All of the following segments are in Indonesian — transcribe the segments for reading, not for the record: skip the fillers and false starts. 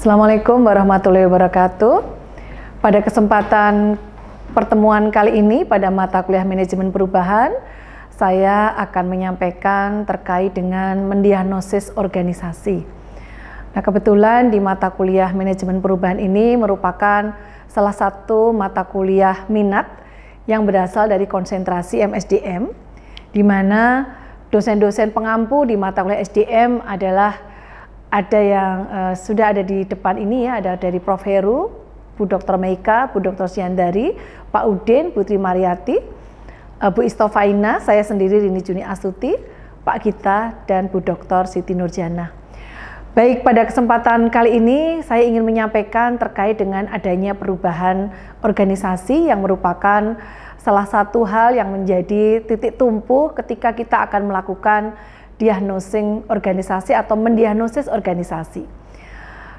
Assalamualaikum warahmatullahi wabarakatuh. Pada kesempatan pertemuan kali ini pada mata kuliah manajemen perubahan, saya akan menyampaikan terkait dengan mendiagnosis organisasi. Nah, kebetulan di mata kuliah manajemen perubahan ini merupakan salah satu mata kuliah minat yang berasal dari konsentrasi MSDM, di mana dosen-dosen pengampu di mata kuliah SDM adalah ada yang sudah ada di depan ini ya, ada dari Prof. Heru, Bu Dr. Meika, Bu Dr. Syandari, Pak Udin, Putri Mariati, Bu Istofaina, saya sendiri Rini Juni Astuti, Pak Gita, dan Bu Dr. Siti Nurjana. Baik, pada kesempatan kali ini saya ingin menyampaikan terkait dengan adanya perubahan organisasi yang merupakan salah satu hal yang menjadi titik tumpu ketika kita akan melakukan diagnosing organisasi atau mendiagnosis organisasi.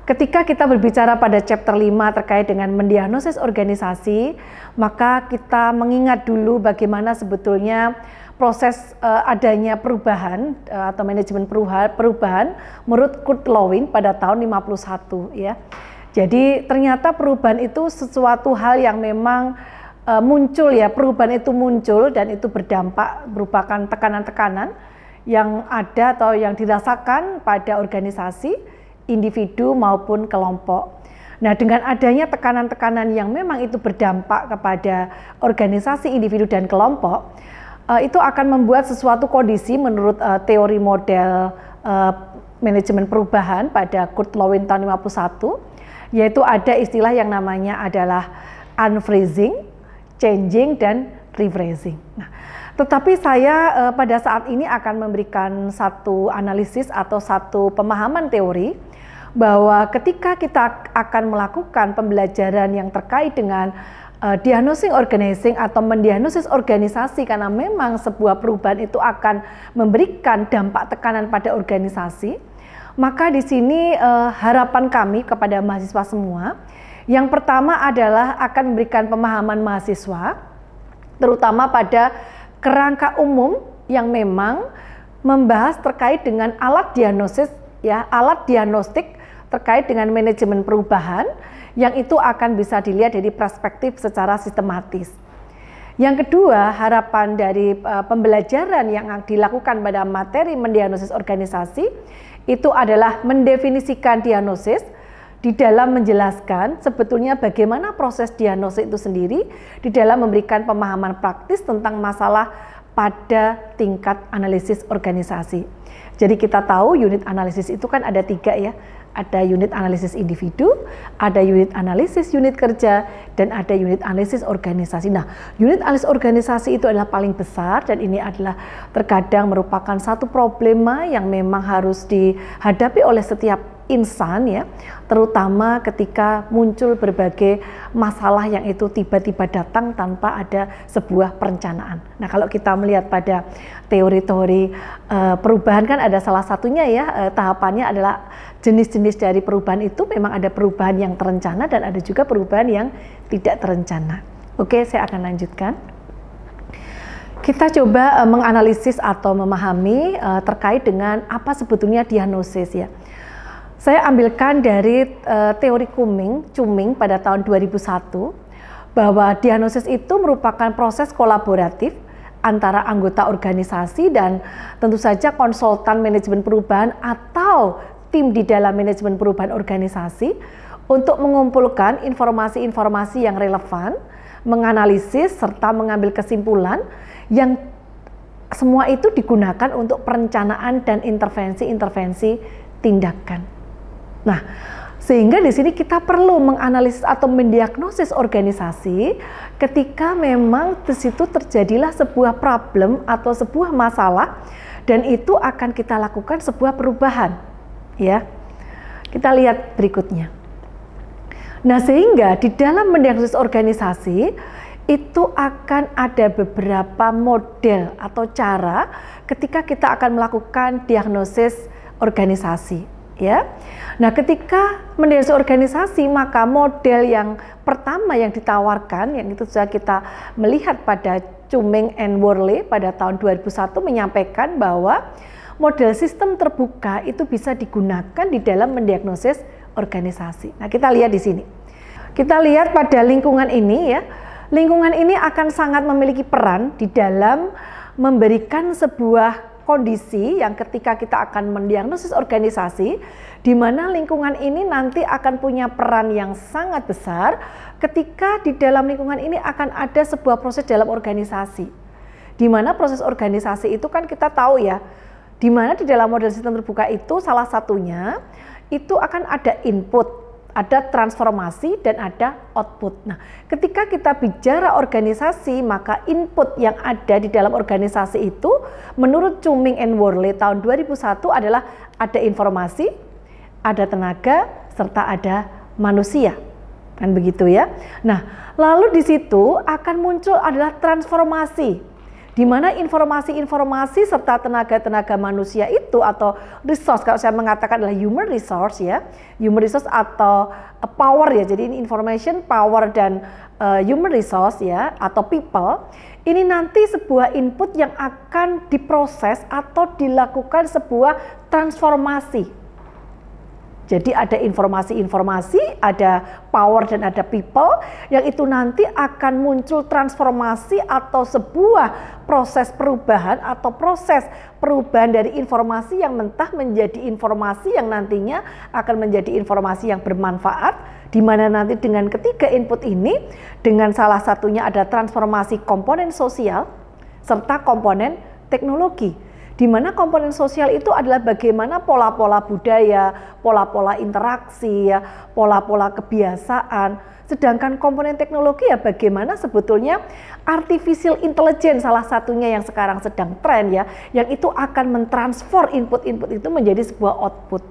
Ketika kita berbicara pada chapter 5 terkait dengan mendiagnosis organisasi, maka kita mengingat dulu bagaimana sebetulnya proses adanya perubahan atau manajemen perubahan menurut Kurt Lewin pada tahun 51 ya. Jadi ternyata perubahan itu sesuatu hal yang memang muncul ya, perubahan itu muncul dan itu berdampak merupakan tekanan-tekanan yang ada atau yang dirasakan pada organisasi, individu maupun kelompok. Nah, dengan adanya tekanan-tekanan yang memang itu berdampak kepada organisasi, individu dan kelompok, itu akan membuat sesuatu kondisi menurut teori model manajemen perubahan pada Kurt Lewin tahun 51, yaitu ada istilah yang namanya adalah unfreezing, changing, dan rephrasing. Nah, tetapi saya pada saat ini akan memberikan satu analisis atau satu pemahaman teori bahwa ketika kita akan melakukan pembelajaran yang terkait dengan diagnosing organizing atau mendiagnosis organisasi, karena memang sebuah perubahan itu akan memberikan dampak tekanan pada organisasi, maka di sini harapan kami kepada mahasiswa semua, yang pertama adalah akan memberikan pemahaman mahasiswa, terutama pada kerangka umum yang memang membahas terkait dengan alat diagnosis ya, alat diagnostik terkait dengan manajemen perubahan yang itu akan bisa dilihat dari perspektif secara sistematis. Yang kedua, harapan dari pembelajaran yang dilakukan pada materi mendiagnosis organisasi itu adalah mendefinisikan diagnosis di dalam menjelaskan sebetulnya bagaimana proses diagnosis itu sendiri di dalam memberikan pemahaman praktis tentang masalah pada tingkat analisis organisasi. Jadi kita tahu unit analisis itu kan ada 3 ya, ada unit analisis individu, ada unit analisis unit kerja, dan ada unit analisis organisasi. Nah, unit analisis organisasi itu adalah paling besar dan ini adalah terkadang merupakan satu problema yang memang harus dihadapi oleh setiap insan ya, terutama ketika muncul berbagai masalah yang itu tiba-tiba datang tanpa ada sebuah perencanaan. Nah, kalau kita melihat pada teori-teori perubahan kan ada salah satunya ya, tahapannya adalah jenis-jenis dari perubahan itu memang ada perubahan yang terencana dan ada juga perubahan yang tidak terencana. Oke, saya akan lanjutkan. Kita coba menganalisis atau memahami terkait dengan apa sebetulnya diagnosis ya. Saya ambilkan dari teori Cumming pada tahun 2001 bahwa diagnosis itu merupakan proses kolaboratif antara anggota organisasi dan tentu saja konsultan manajemen perubahan atau tim di dalam manajemen perubahan organisasi untuk mengumpulkan informasi-informasi yang relevan, menganalisis serta mengambil kesimpulan yang semua itu digunakan untuk perencanaan dan intervensi-intervensi tindakan. Nah, sehingga di sini kita perlu menganalisis atau mendiagnosis organisasi ketika memang di situ terjadilah sebuah problem atau sebuah masalah dan itu akan kita lakukan sebuah perubahan. Ya, kita lihat berikutnya. Nah, sehingga di dalam mendiagnosis organisasi itu akan ada beberapa model atau cara ketika kita akan melakukan diagnosis organisasi. Ya, nah ketika mendiagnosis organisasi maka model yang pertama yang ditawarkan yang itu sudah kita melihat pada Cumming and Worley pada tahun 2001 menyampaikan bahwa model sistem terbuka itu bisa digunakan di dalam mendiagnosis organisasi. Nah, kita lihat di sini. Kita lihat pada lingkungan ini ya. Lingkungan ini akan sangat memiliki peran di dalam memberikan sebuah kondisi yang ketika kita akan mendiagnosis organisasi, di mana lingkungan ini nanti akan punya peran yang sangat besar ketika di dalam lingkungan ini akan ada sebuah proses dalam organisasi. Di mana proses organisasi itu kan kita tahu ya, di mana di dalam model sistem terbuka itu salah satunya itu akan ada input, ada transformasi, dan ada output. Nah, ketika kita bicara organisasi, maka input yang ada di dalam organisasi itu menurut Chuming and Worley tahun 2001 adalah ada informasi, ada tenaga, serta ada manusia. Kan begitu ya. Nah, lalu di situ akan muncul adalah transformasi, di mana informasi-informasi serta tenaga-tenaga manusia itu atau resource, kalau saya mengatakan adalah human resource ya, human resource atau power ya, jadi ini information, power, dan human resource ya, atau people, ini nanti sebuah input yang akan diproses atau dilakukan sebuah transformasi. Jadi ada informasi-informasi, ada power, dan ada people, yang itu nanti akan muncul transformasi atau sebuah proses perubahan atau proses perubahan dari informasi yang mentah menjadi informasi yang nantinya akan menjadi informasi yang bermanfaat, di mana nanti dengan ketiga input ini, dengan salah satunya ada transformasi komponen sosial serta komponen teknologi. Di mana komponen sosial itu adalah bagaimana pola-pola budaya, pola-pola interaksi, ya, pola-pola kebiasaan. Sedangkan komponen teknologi ya bagaimana sebetulnya artificial intelligence salah satunya yang sekarang sedang tren ya, yang itu akan mentransfer input-input itu menjadi sebuah output.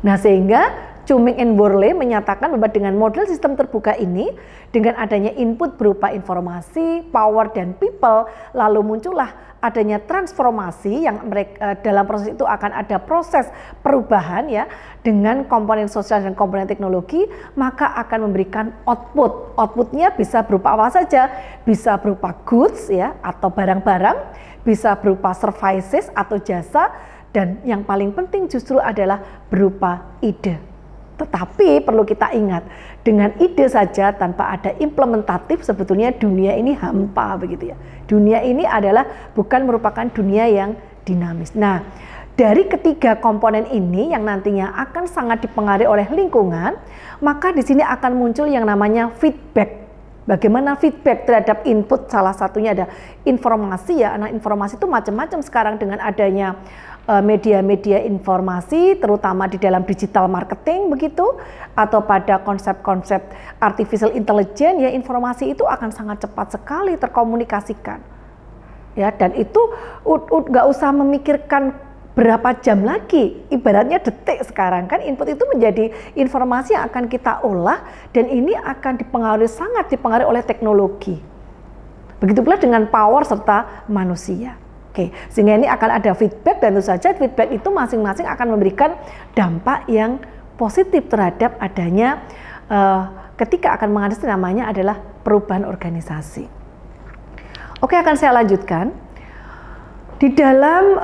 Nah, sehingga Chuming and Worley menyatakan bahwa dengan model sistem terbuka ini, dengan adanya input berupa informasi, power, dan people, lalu muncullah adanya transformasi yang mereka dalam proses itu akan ada proses perubahan ya dengan komponen sosial dan komponen teknologi, maka akan memberikan output. Outputnya bisa berupa apa saja, bisa berupa goods ya atau barang-barang, bisa berupa services atau jasa, dan yang paling penting justru adalah berupa ide. Tetapi perlu kita ingat, dengan ide saja tanpa ada implementatif sebetulnya dunia ini hampa begitu ya. Dunia ini adalah bukan merupakan dunia yang dinamis. Nah, dari ketiga komponen ini yang nantinya akan sangat dipengaruhi oleh lingkungan, maka di sini akan muncul yang namanya feedback. Bagaimana feedback terhadap input, salah satunya ada informasi ya. Nah, informasi itu macam-macam sekarang dengan adanya media-media informasi, terutama di dalam digital marketing begitu, atau pada konsep-konsep artificial intelligence ya, informasi itu akan sangat cepat sekali terkomunikasikan ya, dan itu nggak usah memikirkan berapa jam lagi, ibaratnya detik sekarang kan input itu menjadi informasi yang akan kita olah, dan ini akan sangat dipengaruhi oleh teknologi. Begitu pula dengan power serta manusia. Oke, sehingga ini akan ada feedback, dan tentu saja feedback itu masing-masing akan memberikan dampak yang positif terhadap adanya ketika akan mengatasi namanya adalah perubahan organisasi. Oke, akan saya lanjutkan. Di dalam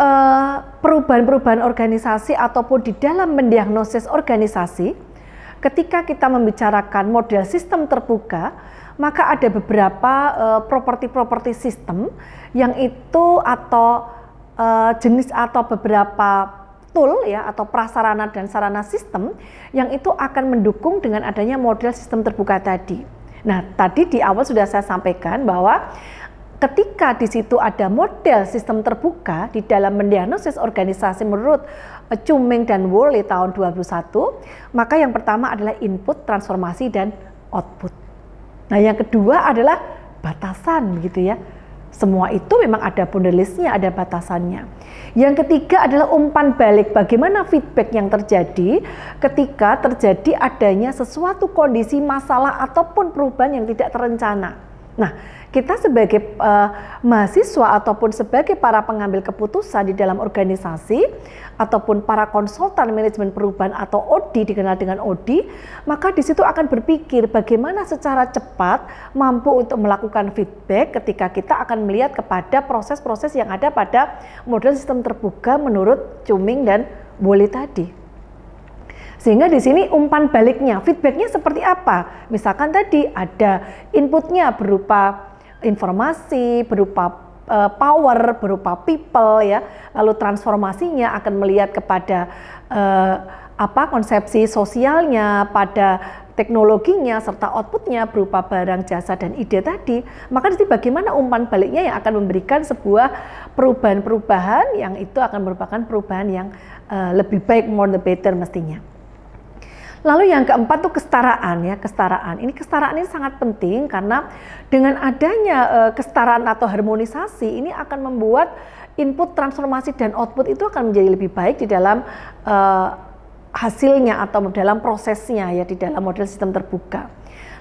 perubahan-perubahan organisasi ataupun di dalam mendiagnosis organisasi, ketika kita membicarakan model sistem terbuka, maka ada beberapa properti-properti sistem yang itu atau jenis atau beberapa tool ya atau prasarana dan sarana sistem yang itu akan mendukung dengan adanya model sistem terbuka tadi. Nah, tadi di awal sudah saya sampaikan bahwa ketika di situ ada model sistem terbuka di dalam mendiagnosis organisasi menurut Chuming dan Worley tahun 2001, maka yang pertama adalah input, transformasi, dan output. Nah, yang kedua adalah batasan begitu ya. Semua itu memang ada boundary list-nya, ada batasannya. Yang ketiga adalah umpan balik, bagaimana feedback yang terjadi ketika terjadi adanya sesuatu kondisi masalah ataupun perubahan yang tidak terencana. Nah, kita sebagai mahasiswa ataupun sebagai para pengambil keputusan di dalam organisasi ataupun para konsultan manajemen perubahan atau OD, dikenal dengan OD, maka di situ akan berpikir bagaimana secara cepat mampu untuk melakukan feedback ketika kita akan melihat kepada proses-proses yang ada pada model sistem terbuka menurut Chuming dan Worley tadi. Sehingga di sini umpan baliknya, feedbacknya seperti apa? Misalkan tadi ada inputnya berupa informasi, berupa power, berupa people ya. Lalu transformasinya akan melihat kepada konsepsi sosialnya, pada teknologinya, serta outputnya berupa barang, jasa, dan ide tadi. Maka nanti bagaimana umpan baliknya yang akan memberikan sebuah perubahan-perubahan yang itu akan merupakan perubahan yang lebih baik, more the better mestinya. Lalu yang keempat tuh kesetaraan ya, kesetaraan. Kesetaraan ini sangat penting karena dengan adanya kesetaraan atau harmonisasi ini akan membuat input, transformasi, dan output itu akan menjadi lebih baik di dalam hasilnya atau dalam prosesnya ya, di dalam model sistem terbuka.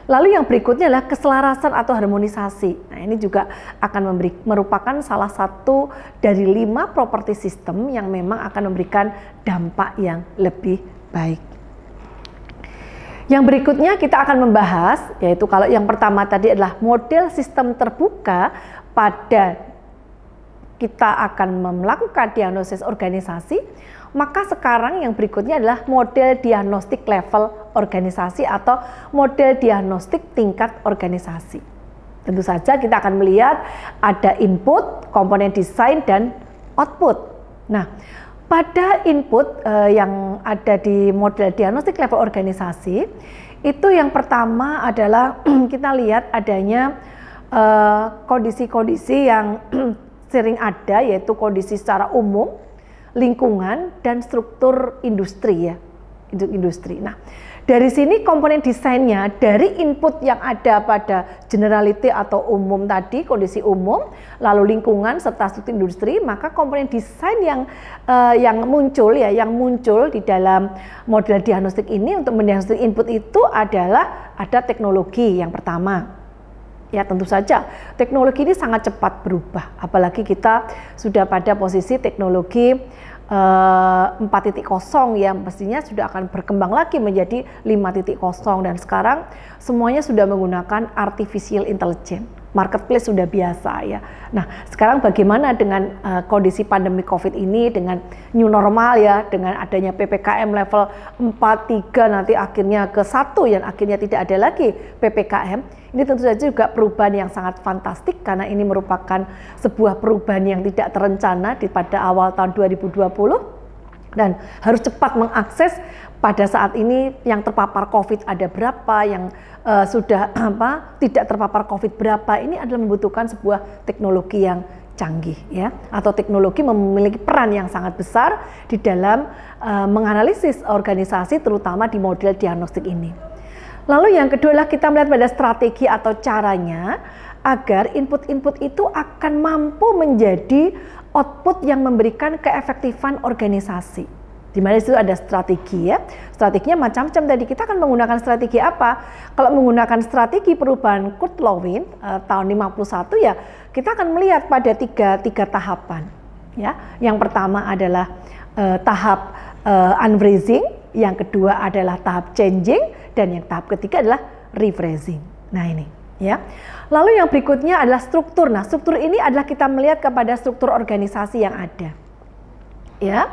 Lalu yang berikutnya adalah keselarasan atau harmonisasi. Nah, ini juga akan merupakan salah satu dari 5 properti sistem yang memang akan memberikan dampak yang lebih baik. Yang berikutnya kita akan membahas, yaitu kalau yang pertama tadi adalah model sistem terbuka, pada kita akan melakukan diagnosis organisasi, maka sekarang yang berikutnya adalah model diagnostik level organisasi atau model diagnostik tingkat organisasi. Tentu saja kita akan melihat ada input, komponen desain, dan output. Nah, pada input yang ada di model diagnostik level organisasi, itu yang pertama adalah kita lihat adanya kondisi-kondisi yang sering ada, yaitu kondisi secara umum, lingkungan, dan struktur industri ya, industri. Nah, dari sini komponen desainnya dari input yang ada pada generality atau umum tadi, kondisi umum, lalu lingkungan serta struktur industri, maka komponen desain yang muncul di dalam model diagnostik ini untuk mendiagnostik input itu adalah ada teknologi yang pertama. Ya, tentu saja teknologi ini sangat cepat berubah, apalagi kita sudah pada posisi teknologi 4.0 yang mestinya sudah akan berkembang lagi menjadi 5.0, dan sekarang semuanya sudah menggunakan artificial intelligence. Marketplace sudah biasa ya. Nah, sekarang bagaimana dengan kondisi pandemi COVID ini, dengan new normal ya, dengan adanya PPKM level 4, 3, nanti akhirnya ke 1 yang akhirnya tidak ada lagi PPKM. Ini tentu saja juga perubahan yang sangat fantastik karena ini merupakan sebuah perubahan yang tidak terencana pada awal tahun 2020 dan harus cepat mengakses pada saat ini yang terpapar COVID ada berapa, yang sudah tidak terpapar COVID berapa. Ini adalah membutuhkan sebuah teknologi yang canggih ya, atau teknologi memiliki peran yang sangat besar di dalam menganalisis organisasi terutama di model diagnostik ini. Lalu yang kedua adalah kita melihat pada strategi atau caranya agar input-input itu akan mampu menjadi output yang memberikan keefektifan organisasi. Di mana itu ada strategi ya. Strateginya macam-macam tadi. Kita akan menggunakan strategi apa? Kalau menggunakan strategi perubahan Kurt Lewin tahun 51 ya, kita akan melihat pada tiga tahapan. Ya, yang pertama adalah tahap unphrasing, yang kedua adalah tahap changing, dan yang tahap ketiga adalah rephrasing. Nah ini ya. Lalu yang berikutnya adalah struktur. Nah, struktur ini adalah kita melihat kepada struktur organisasi yang ada. Ya.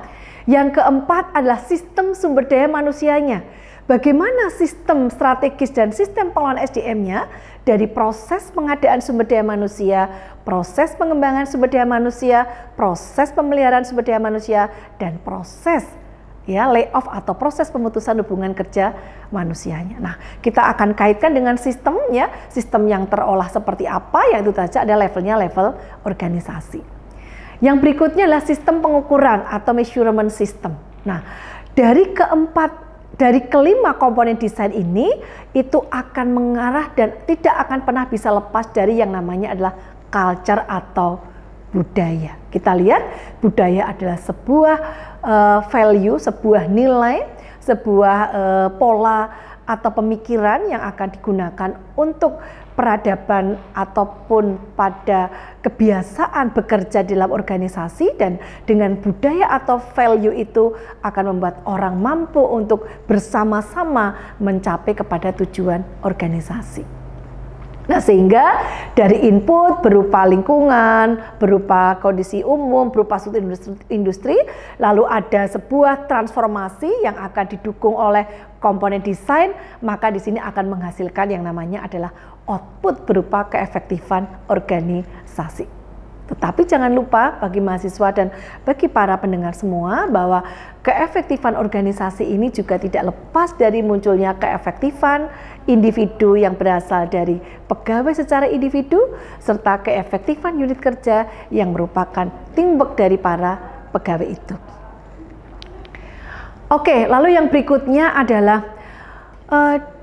Yang keempat adalah sistem sumber daya manusianya. Bagaimana sistem strategis dan sistem pengelolaan SDM-nya dari proses pengadaan sumber daya manusia, proses pengembangan sumber daya manusia, proses pemeliharaan sumber daya manusia, dan proses ya layoff atau proses pemutusan hubungan kerja manusianya. Nah, kita akan kaitkan dengan sistemnya, sistem yang terolah seperti apa, yang itu saja ada levelnya, level organisasi. Yang berikutnya adalah sistem pengukuran atau measurement system. Nah, dari kelima komponen desain ini itu akan mengarah dan tidak akan pernah bisa lepas dari yang namanya adalah culture atau budaya. Kita lihat budaya adalah sebuah value, sebuah nilai, sebuah pola atau pemikiran yang akan digunakan untuk peradaban ataupun pada kebiasaan bekerja di dalam organisasi, dan dengan budaya atau value itu akan membuat orang mampu untuk bersama-sama mencapai kepada tujuan organisasi. Nah, sehingga dari input berupa lingkungan, berupa kondisi umum, berupa struktur industri, lalu ada sebuah transformasi yang akan didukung oleh komponen desain, maka di sini akan menghasilkan yang namanya adalah output berupa keefektifan organisasi. Tetapi jangan lupa bagi mahasiswa dan bagi para pendengar semua bahwa keefektifan organisasi ini juga tidak lepas dari munculnya keefektifan individu yang berasal dari pegawai secara individu serta keefektifan unit kerja yang merupakan teamwork dari para pegawai itu. Oke, lalu yang berikutnya adalah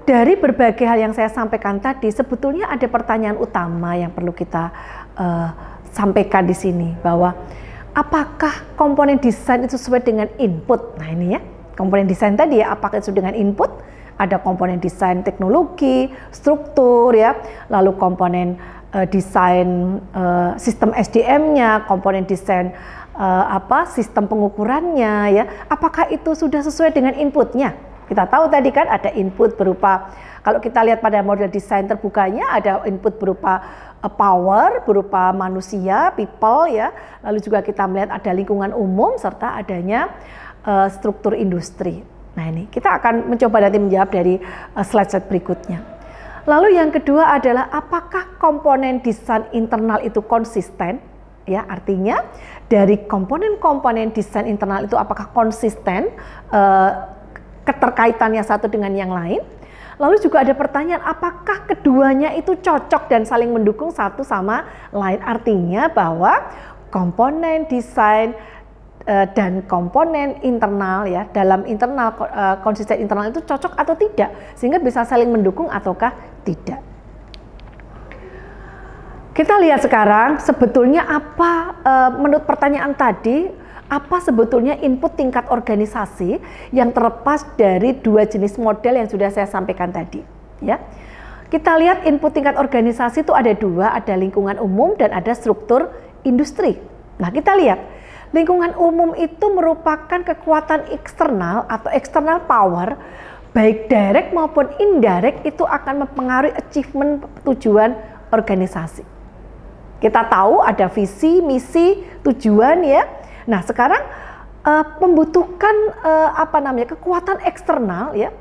dari berbagai hal yang saya sampaikan tadi, sebetulnya ada pertanyaan utama yang perlu kita sampaikan di sini, bahwa apakah komponen desain itu sesuai dengan input? Nah ini ya, komponen desain tadi ya, apakah itu dengan input? Ada komponen desain teknologi, struktur ya, lalu komponen desain sistem SDM-nya, komponen desain sistem pengukurannya ya, apakah itu sudah sesuai dengan inputnya? Kita tahu tadi kan ada input berupa, kalau kita lihat pada model desain terbukanya ada input berupa power, berupa manusia, people ya, lalu juga kita melihat ada lingkungan umum serta adanya struktur industri. Nah ini kita akan mencoba nanti menjawab dari slide-slide berikutnya. Lalu yang kedua adalah apakah komponen desain internal itu konsisten? Ya, artinya dari komponen-komponen desain internal itu apakah konsisten keterkaitannya satu dengan yang lain? Lalu juga ada pertanyaan, apakah keduanya itu cocok dan saling mendukung satu sama lain? Artinya bahwa komponen desain dan komponen internal ya, dalam internal konsisten internal itu cocok atau tidak, sehingga bisa saling mendukung ataukah tidak. Kita lihat sekarang sebetulnya apa menurut pertanyaan tadi, apa sebetulnya input tingkat organisasi yang terlepas dari dua jenis model yang sudah saya sampaikan tadi ya. Kita lihat input tingkat organisasi itu ada dua, ada lingkungan umum dan ada struktur industri. Nah kita lihat lingkungan umum itu merupakan kekuatan eksternal atau external power, baik direct maupun indirect, itu akan mempengaruhi achievement tujuan organisasi. Kita tahu ada visi, misi, tujuan ya. Nah sekarang membutuhkan kekuatan eksternal ya,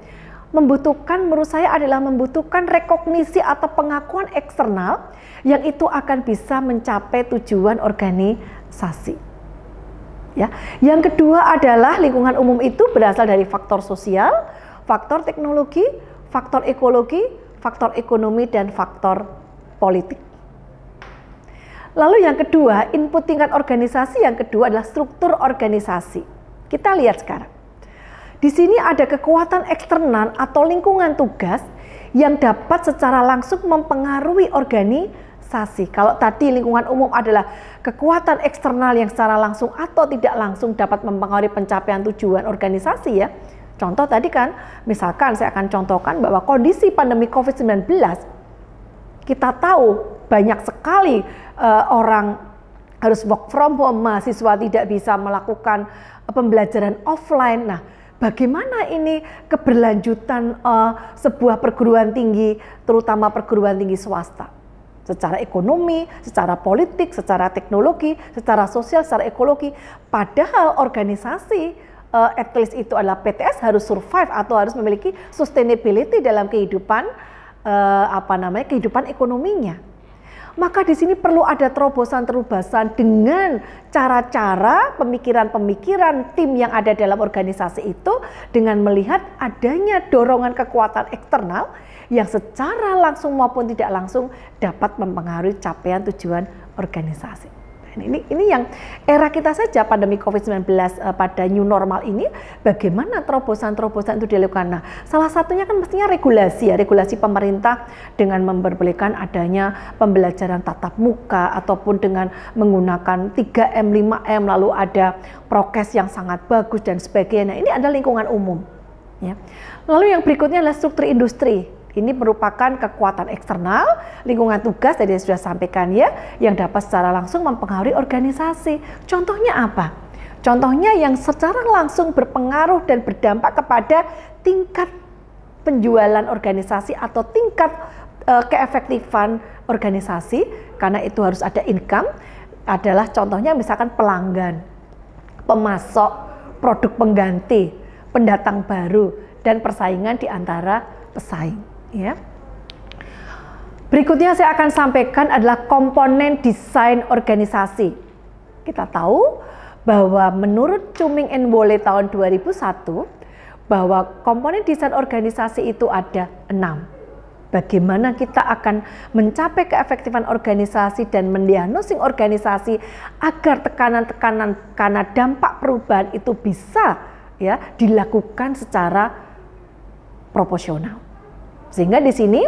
membutuhkan menurut saya adalah membutuhkan rekognisi atau pengakuan eksternal yang itu akan bisa mencapai tujuan organisasi. Ya, yang kedua adalah lingkungan umum itu berasal dari faktor sosial, faktor teknologi, faktor ekologi, faktor ekonomi dan faktor politik. Lalu yang kedua, input tingkat organisasi yang kedua adalah struktur organisasi. Kita lihat sekarang. Di sini ada kekuatan eksternal atau lingkungan tugas yang dapat secara langsung mempengaruhi organisasi. Kalau tadi lingkungan umum adalah kekuatan eksternal yang secara langsung atau tidak langsung dapat mempengaruhi pencapaian tujuan organisasi ya. Contoh tadi kan, misalkan saya akan contohkan bahwa kondisi pandemi COVID-19, kita tahu banyak sekali orang harus work from home, mahasiswa tidak bisa melakukan pembelajaran offline. Nah, bagaimana ini keberlanjutan sebuah perguruan tinggi, terutama perguruan tinggi swasta? Secara ekonomi, secara politik, secara teknologi, secara sosial, secara ekologi. Padahal organisasi at least itu adalah PTS harus survive atau harus memiliki sustainability dalam kehidupan kehidupan ekonominya. Maka di sini perlu ada terobosan-terobosan dengan cara-cara pemikiran-pemikiran tim yang ada dalam organisasi itu dengan melihat adanya dorongan kekuatan eksternal yang secara langsung maupun tidak langsung dapat mempengaruhi capaian tujuan organisasi. Ini yang era kita saja, pandemi COVID-19 pada new normal ini, bagaimana terobosan-terobosan itu dilakukan. Nah, salah satunya kan mestinya regulasi ya, regulasi pemerintah dengan memperbolehkan adanya pembelajaran tatap muka ataupun dengan menggunakan 3M, 5M, lalu ada prokes yang sangat bagus dan sebagainya. Nah, ini adalah lingkungan umum. Ya. Lalu yang berikutnya adalah struktur industri. Ini merupakan kekuatan eksternal, lingkungan tugas tadi sudah sampaikan ya, yang dapat secara langsung mempengaruhi organisasi. Contohnya apa? Contohnya yang secara langsung berpengaruh dan berdampak kepada tingkat penjualan organisasi atau tingkat keefektifan organisasi, karena itu harus ada income, adalah contohnya misalkan pelanggan, pemasok, produk pengganti, pendatang baru, dan persaingan di antara pesaing. Ya. Berikutnya saya akan sampaikan adalah komponen desain organisasi. Kita tahu bahwa menurut Chuming and Wole tahun 2001, bahwa komponen desain organisasi itu ada 6. Bagaimana kita akan mencapai keefektifan organisasi dan mendiagnosis organisasi agar tekanan-tekanan karena dampak perubahan itu bisa ya dilakukan secara proporsional. Sehingga di sini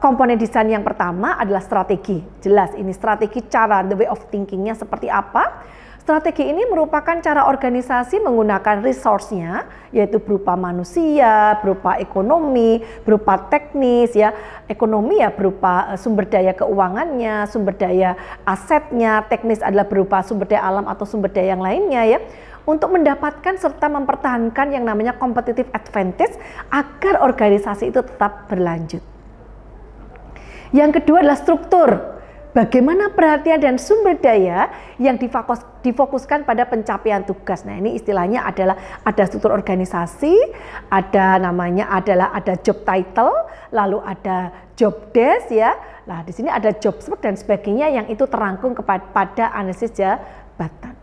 komponen desain yang pertama adalah strategi. Jelas ini strategi, cara, the way of thinkingnya seperti apa. Strategi ini merupakan cara organisasi menggunakan resource-nya, yaitu berupa manusia, berupa ekonomi, berupa teknis ya. Ekonomi ya berupa sumber daya keuangannya, sumber daya asetnya, teknis adalah berupa sumber daya alam atau sumber daya yang lainnya ya. Untuk mendapatkan serta mempertahankan yang namanya competitive advantage agar organisasi itu tetap berlanjut. Yang kedua adalah struktur. Bagaimana perhatian dan sumber daya yang difokuskan pada pencapaian tugas. Nah, ini istilahnya adalah ada struktur organisasi, ada namanya adalah ada job title, lalu ada job desk ya. Nah, di sini ada job spec dan sebagainya yang itu terangkum pada analisis jabatan.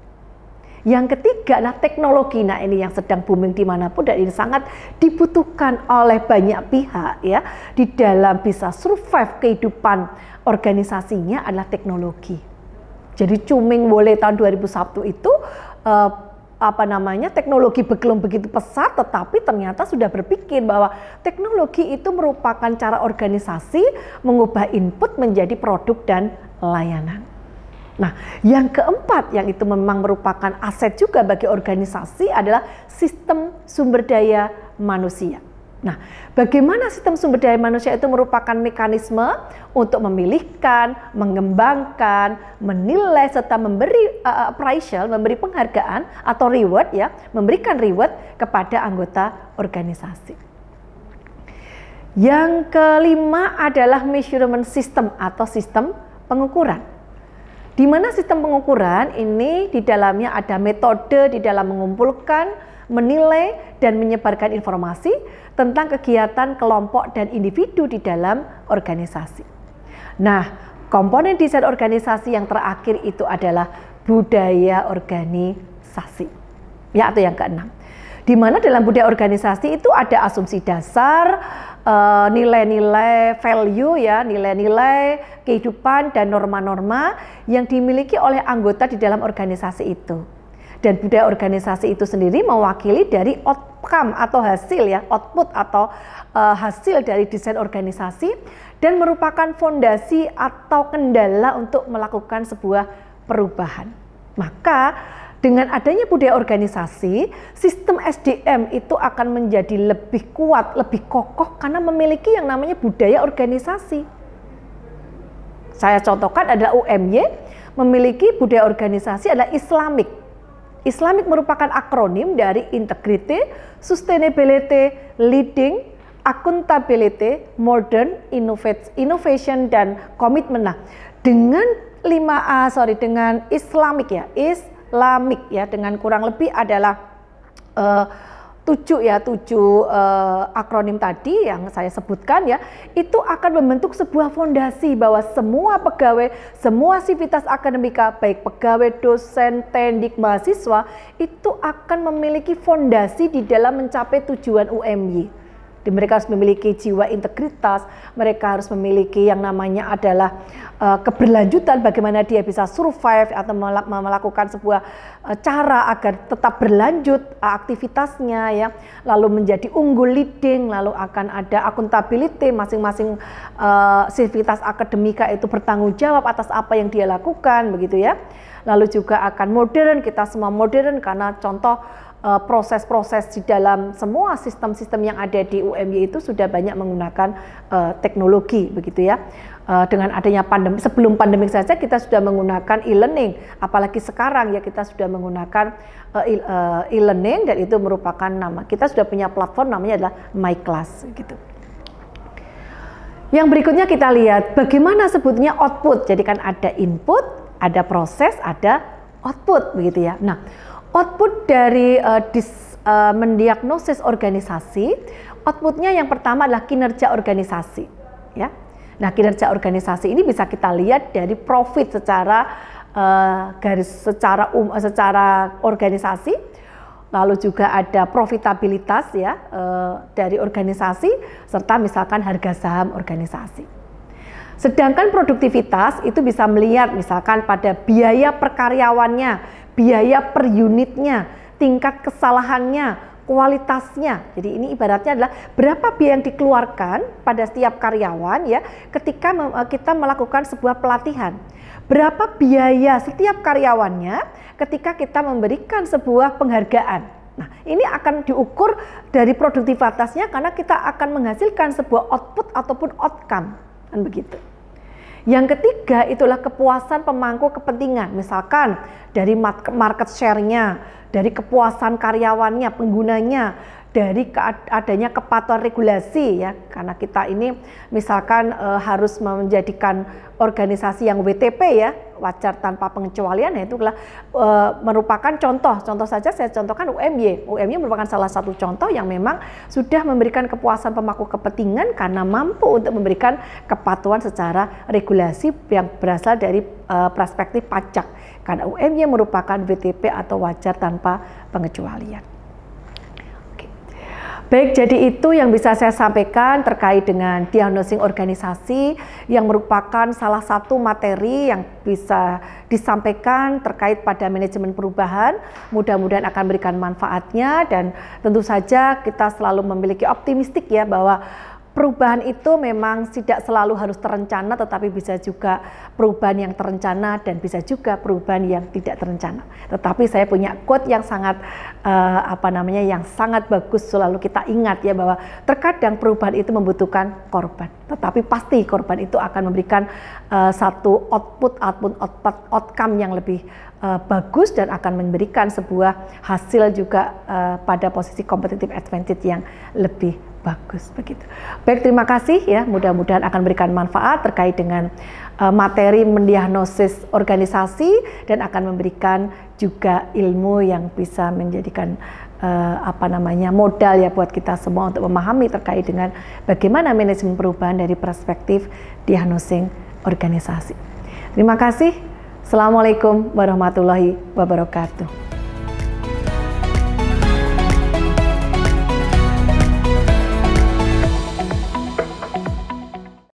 Yang ketiga adalah teknologi. Nah, ini yang sedang booming dimanapun dan ini sangat dibutuhkan oleh banyak pihak ya di dalam bisa survive kehidupan organisasinya adalah teknologi. Jadi Chuming Wole tahun 2001 itu teknologi belum begitu pesat, tetapi ternyata sudah berpikir bahwa teknologi itu merupakan cara organisasi mengubah input menjadi produk dan layanan. Nah, yang keempat yang itu memang merupakan aset juga bagi organisasi adalah sistem sumber daya manusia. Nah, bagaimana sistem sumber daya manusia itu merupakan mekanisme untuk memilihkan, mengembangkan, menilai serta memberi appraisal, memberi penghargaan atau reward ya, memberikan reward kepada anggota organisasi. Yang kelima adalah measurement system atau sistem pengukuran. Di mana sistem pengukuran ini di dalamnya ada metode di dalam mengumpulkan, menilai, dan menyebarkan informasi tentang kegiatan kelompok dan individu di dalam organisasi. Nah, komponen desain organisasi yang terakhir itu adalah budaya organisasi. Ya, atau yang keenam. Di mana dalam budaya organisasi itu ada asumsi dasar, nilai-nilai value ya, nilai-nilai kehidupan dan norma-norma yang dimiliki oleh anggota di dalam organisasi itu. Dan budaya organisasi itu sendiri mewakili dari outcome atau hasil ya, output atau hasil dari desain organisasi dan merupakan fondasi atau kendala untuk melakukan sebuah perubahan. Maka dengan adanya budaya organisasi, sistem SDM itu akan menjadi lebih kuat, lebih kokoh karena memiliki yang namanya budaya organisasi. Saya contohkan adalah UMY memiliki budaya organisasi adalah Islamic. Islamic merupakan akronim dari Integrity, Sustainability, Leading, Accountability, Modern, Innovation, dan Commitment. Nah, dengan dengan Islamic ya, Islamik ya, dengan kurang lebih adalah 7 akronim tadi yang saya sebutkan ya, itu akan membentuk sebuah fondasi bahwa semua pegawai, semua sivitas akademika, baik pegawai, dosen, teknik, mahasiswa, itu akan memiliki fondasi di dalam mencapai tujuan UMY. Mereka harus memiliki jiwa integritas, mereka harus memiliki yang namanya adalah keberlanjutan, bagaimana dia bisa survive atau melakukan sebuah cara agar tetap berlanjut aktivitasnya ya, lalu menjadi unggul leading, lalu akan ada accountability, masing-masing sivitas akademika itu bertanggung jawab atas apa yang dia lakukan begitu ya. Lalu juga akan modern, kita semua modern karena contoh proses-proses di dalam semua sistem-sistem yang ada di UMY itu sudah banyak menggunakan teknologi begitu ya. Dengan adanya pandemi, sebelum pandemi saja kita sudah menggunakan e-learning, apalagi sekarang ya kita sudah menggunakan e-learning, dan itu merupakan kita sudah punya platform namanya adalah MyClass gitu. Yang berikutnya kita lihat bagaimana sebutnya output. Jadi kan ada input, ada proses, ada output begitu ya. Nah, output dari mendiagnosis organisasi, outputnya yang pertama adalah kinerja organisasi ya. Nah, kinerja organisasi ini bisa kita lihat dari profit secara secara organisasi, lalu juga ada profitabilitas ya dari organisasi, serta misalkan harga saham organisasi. Sedangkan produktivitas itu bisa melihat misalkan pada biaya per karyawannya, biaya per unitnya, tingkat kesalahannya, kualitasnya. Jadi ini ibaratnya adalah berapa biaya yang dikeluarkan pada setiap karyawan ya ketika kita melakukan sebuah pelatihan. Berapa biaya setiap karyawannya ketika kita memberikan sebuah penghargaan. Nah, ini akan diukur dari produktivitasnya karena kita akan menghasilkan sebuah output ataupun outcome. Kan begitu. Yang ketiga itulah kepuasan pemangku kepentingan. Misalkan dari market share-nya, dari kepuasan karyawannya, penggunanya, dari adanya kepatuhan regulasi ya, karena kita ini misalkan harus menjadikan organisasi yang WTP ya, wajar tanpa pengecualian, ya itulah merupakan contoh saja saya contohkan UMY. UMY merupakan salah satu contoh yang memang sudah memberikan kepuasan pemangku kepentingan karena mampu untuk memberikan kepatuhan secara regulasi yang berasal dari perspektif pajak, karena UMY merupakan WTP atau wajar tanpa pengecualian. Baik, jadi itu yang bisa saya sampaikan terkait dengan diagnosing organisasi yang merupakan salah satu materi yang bisa disampaikan terkait pada manajemen perubahan. Mudah-mudahan akan memberikan manfaatnya dan tentu saja kita selalu memiliki optimistik ya bahwa perubahan itu memang tidak selalu harus terencana, tetapi bisa juga perubahan yang terencana dan bisa juga perubahan yang tidak terencana. Tetapi saya punya quote yang sangat yang sangat bagus selalu kita ingat ya, bahwa terkadang perubahan itu membutuhkan korban, tetapi pasti korban itu akan memberikan satu outcome yang lebih bagus dan akan memberikan sebuah hasil juga pada posisi competitive advantage yang lebih bagus begitu. Baik, terima kasih ya, mudah-mudahan akan memberikan manfaat terkait dengan materi mendiagnosis organisasi dan akan memberikan juga ilmu yang bisa menjadikan modal ya buat kita semua untuk memahami terkait dengan bagaimana manajemen perubahan dari perspektif diagnosing organisasi. Terima kasih. Assalamualaikum warahmatullahi wabarakatuh.